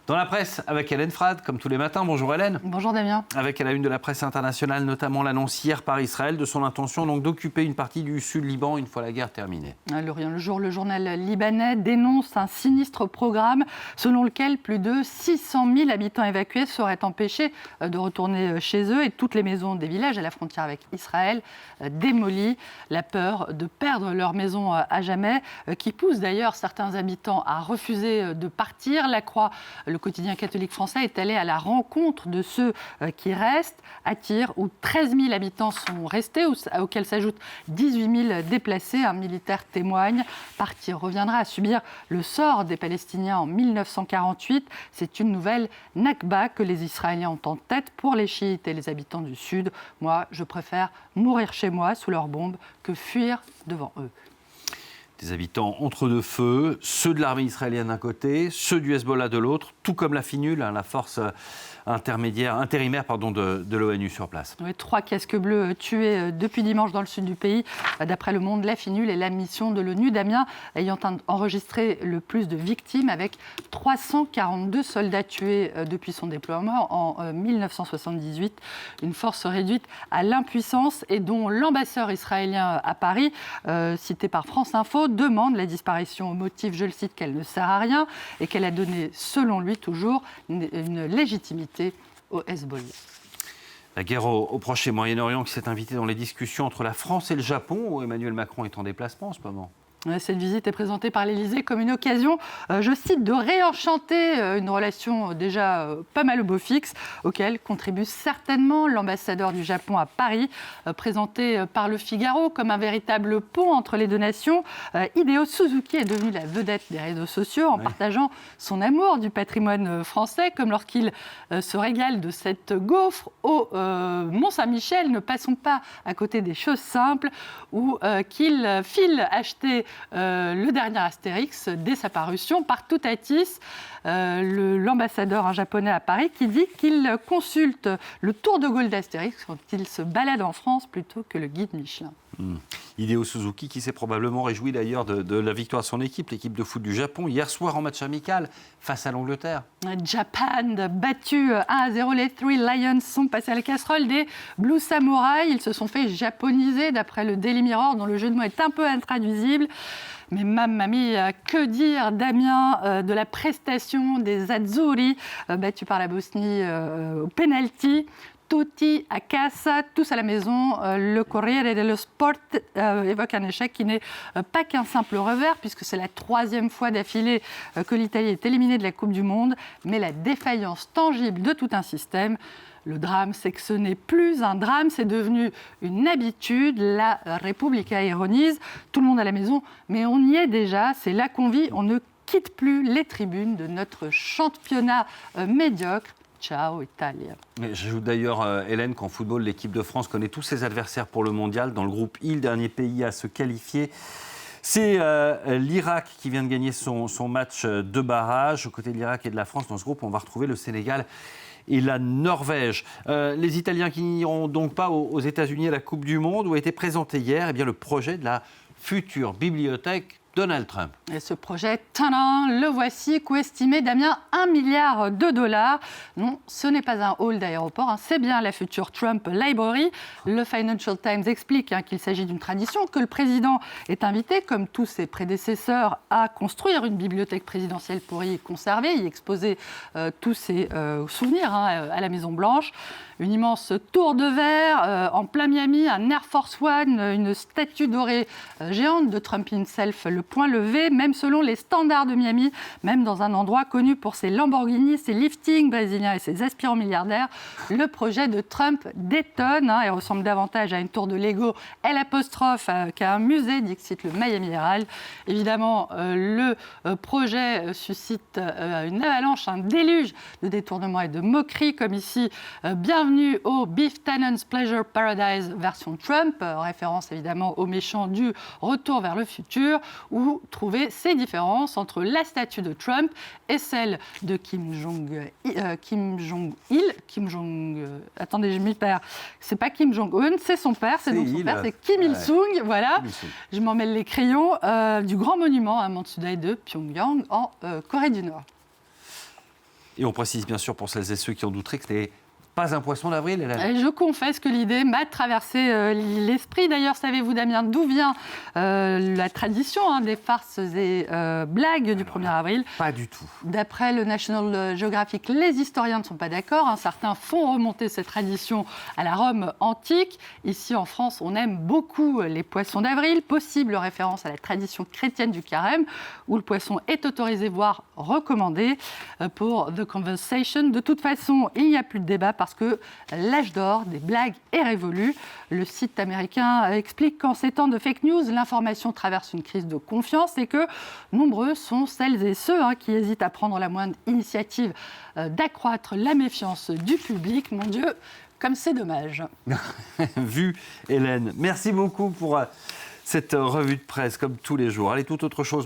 Dans la presse, avec Hélène Frade, comme tous les matins. Bonjour Hélène. Bonjour Damien. Avec à la une de la presse internationale, notamment l'annonce hier par Israël de son intention donc d'occuper une partie du sud-Liban une fois la guerre terminée. Le journal libanais dénonce un sinistre programme selon lequel plus de 600 000 habitants évacués seraient empêchés de retourner chez eux et toutes les maisons des villages à la frontière avec Israël démolies. La peur de perdre leur maison à jamais qui pousse d'ailleurs certains habitants à refuser de partir. La Croix, le quotidien catholique français, est allé à la rencontre de ceux qui restent à Tyr, où 13 000 habitants sont restés, auxquels s'ajoutent 18 000 déplacés. Un militaire témoigne. Tyr reviendra à subir le sort des Palestiniens en 1948. C'est une nouvelle Nakba que les Israéliens ont en tête pour les chiites et les habitants du Sud. Moi, je préfère mourir chez moi sous leurs bombes que fuir devant eux. Des habitants entre deux feux, ceux de l'armée israélienne d'un côté, ceux du Hezbollah de l'autre, tout comme la FINUL, la force intérimaire de l'ONU sur place. Oui, 3 casques bleus tués depuis dimanche dans le sud du pays. D'après Le Monde, la FINUL est la mission de l'ONU, Damien, ayant enregistré le plus de victimes avec 342 soldats tués depuis son déploiement en 1978. Une force réduite à l'impuissance et dont l'ambassadeur israélien à Paris, cité par France Info, demande la disparition au motif, je le cite, qu'elle ne sert à rien et qu'elle a donné, selon lui toujours, une légitimité au Hezbollah. La guerre au Proche et Moyen-Orient qui s'est invitée dans les discussions entre la France et le Japon, où Emmanuel Macron est en déplacement en ce moment. Cette visite est présentée par l'Élysée comme une occasion, je cite, de réenchanter une relation déjà pas mal au beau fixe, auquel contribue certainement l'ambassadeur du Japon à Paris, présenté par Le Figaro comme un véritable pont entre les deux nations. Hideo Suzuki est devenu la vedette des réseaux sociaux en partageant son amour du patrimoine français, comme lorsqu'il se régale de cette gaufre au Mont-Saint-Michel. Ne passons pas à côté des choses simples, ou qu'il file acheter le dernier Astérix dès sa parution par Toutatis, l'ambassadeur japonais à Paris, qui dit qu'il consulte le Tour de Gaulle d'Astérix quand il se balade en France plutôt que le guide Michelin. Hideo Suzuki qui s'est probablement réjoui d'ailleurs de la victoire de son équipe, l'équipe de foot du Japon, hier soir en match amical face à l'Angleterre. Japan battu 1-0, les Three Lions sont passés à la casserole des Blue Samurai. Ils se sont fait japoniser d'après le Daily Mirror, dont le jeu de mots est un peu intraduisible. Mais mamma mia, que dire, Damien, de la prestation des Azzurri, battus par la Bosnie au penalty. Tutti a casa, tous à la maison. Le Corriere dello Sport évoque un échec qui n'est pas qu'un simple revers, puisque c'est la 3e fois d'affilée que l'Italie est éliminée de la Coupe du Monde, mais la défaillance tangible de tout un système. Le drame, c'est que ce n'est plus un drame, c'est devenu une habitude. La Repubblica ironise, tout le monde à la maison, mais on y est déjà, c'est là qu'on vit, on ne quitte plus les tribunes de notre championnat médiocre. Ciao Italia. J'ajoute d'ailleurs, Hélène, qu'en football, l'équipe de France connaît tous ses adversaires pour le mondial. Dans le groupe I, le dernier pays à se qualifier, c'est l'Irak qui vient de gagner son match de barrage. Aux côtés de l'Irak et de la France, dans ce groupe, on va retrouver le Sénégal et la Norvège. Les Italiens qui n'iront donc pas aux États-Unis à la Coupe du Monde, où a été présenté hier le projet de la future bibliothèque Donald Trump. Et ce projet, tadam, le voici, coût estimé, Damien, $1 milliard. Non, ce n'est pas un hall d'aéroport, c'est bien la future Trump Library. Le Financial Times explique qu'il s'agit d'une tradition, que le président est invité, comme tous ses prédécesseurs, à construire une bibliothèque présidentielle pour y conserver, y exposer tous ses souvenirs à la Maison-Blanche. Une immense tour de verre en plein Miami, un Air Force One, une statue dorée géante de Trump himself, le point levé, même selon les standards de Miami, même dans un endroit connu pour ses Lamborghini, ses liftings brésiliens et ses aspirants milliardaires. Le projet de Trump détonne et ressemble davantage à une tour de Lego L' qu'à un musée, dixit le Miami Herald. Évidemment, le projet suscite une avalanche, un déluge de détournements et de moqueries, comme ici, bienvenue au Beef Tannen's Pleasure Paradise version Trump, référence évidemment aux méchants du Retour vers le futur, où trouver ces différences entre la statue de Trump et celle de Kim Jong-il. Attendez, je m'y perds. C'est pas Kim Jong-un, c'est son père, c'est donc son père, c'est Kim Il-sung. Voilà, je m'en mêle les crayons du grand monument à Mansudae de Pyongyang en Corée du Nord. Et on précise bien sûr pour celles et ceux qui en douteraient que ce n'est pas un poisson d'avril, Hélène. Je confesse que l'idée m'a traversé l'esprit. D'ailleurs, savez-vous, Damien, d'où vient la tradition des farces et blagues du 1er avril? Pas du tout. D'après le National Geographic, les historiens ne sont pas d'accord. Certains font remonter cette tradition à la Rome antique. Ici, en France, on aime beaucoup les poissons d'avril. Possible référence à la tradition chrétienne du carême, où le poisson est autorisé, voire recommandé. Pour The Conversation, de toute façon, il n'y a plus de débat parce que l'âge d'or des blagues est révolu. Le site américain explique qu'en ces temps de fake news, l'information traverse une crise de confiance et que nombreux sont celles et ceux qui hésitent à prendre la moindre initiative d'accroître la méfiance du public. Mon Dieu, comme c'est dommage. Vu, Hélène. Merci beaucoup pour cette revue de presse, comme tous les jours. Allez, toute autre chose.